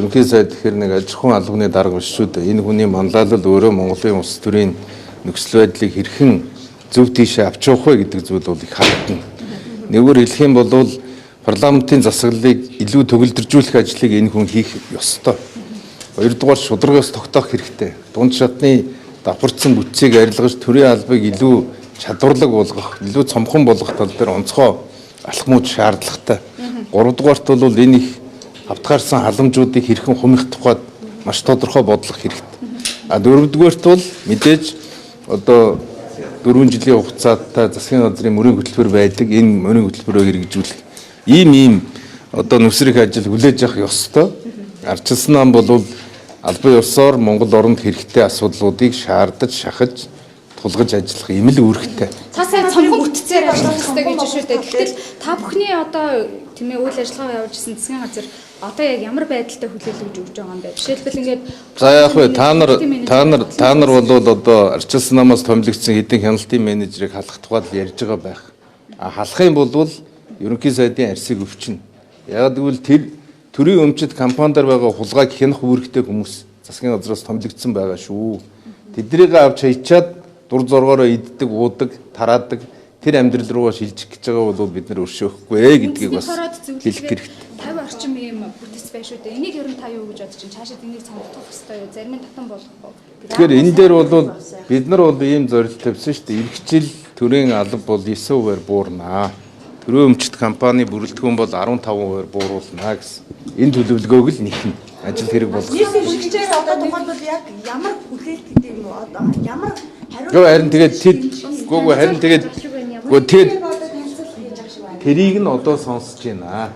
ерөнхий сайд тэгэхээр нэг аж ахуйн албаны дарга биш шүү дээ. Энэ хүний манлайлал өөрөө Монголын улс төрийн нөхцөл байдлыг хэрхэн зөв тийшээ авч явах вэ гэдэг зүйл бол их хатна. Нэгүр хэлэх юм бол парламентын засаглалыг илүү төгөлдржүүлэх ажлыг энэ хүн хийх ёстой. Хоёрдугаар шударгаас тогтоох хэрэгтэй. Дунд шатны давхарцсан бүтцийг арилгаж төрийн албыг илүү чадварлаг болгох, илүү цомхон болгох тал дээр онцгой алхмууд шаардлагатай. Гуравдугаарт бол энэ их автгаарсан халамжуудыг хэрхэн хумих тухайд маш тодорхой бодлого хэрэгтэй. Дөрөвдүгээрт бол мэдээж одоо 4 жилийн хугацаатай засгийн газрын мөрийн хөтөлбөр байдаг. Энэ мөрийн хөтөлбөрөөр хэрэгжүүлэх ийм одоо нүсрэх ажил хүлээж авах ёстой. Арчилсан нам бол албан ёсоор Монгол оронд хэрэгтэй асуудлуудыг шаардаж, шахаж, тулгаж ажиллах юм л үүрэгтэй. Та сайн цомхон бүтцээр ажиллах хэрэгтэй гэж шүү дээ. Гэтэл та бүхний одоо тийм ээ үйл ажиллагаа явуулж ирсэн засгийн газар одоо яг ямар байдалтай хүлээлгэж өгч байгаа юм бэ? Жишээлбэл ингээд за яг вэ та нар бол одоо арчилсан намаас томилогдсон хэдэн хяналтын менежерийг халах тухайд ярьж байгаа байх. Халах юм бол ерөнхий сайдын арсыг өвчнө. Яг гэвэл тэр төрийн өмчит компанидар байгаа хулгайг хянах үүрэгтэй хүмүүс засгийн газраас томилогдсон байгаа шүү. Тэднийг авч хайчаад дур зоргоороо иддэг, уудаг, тараадаг тэр амьдрал руугаа шилжих гэж байгаа бол бид нар өршөөхгүй гэдгийг бас хэлэх хэрэгтэй. 50 орчим ийм бүтц байх шүү дээ. Энийг ер нь та юу гэж бодож чинь цаашаа энийг сонгох хэрэгтэй юу? Зарим нь татан болох уу? Тэгэхээр энэ дээр бол бид нар бол ийм зорилт тавьсан шүү дээ. Иргэжил төрийн алба бол 9%-аар буурнаа. Төрийн өмчит компани бүрэлдэхүүн бол 15%-аар бууруулнаа гэсэн. Энэ төлөвлөгөөг л нэхнэ. Ажил хэрэг болгох. Нийслэлчээр одоо тухайд бол яг ямар хүлээлт гэдэг юм уу? Одоо ямар харин тэгээд тэрийг нь одоо сонсож байна.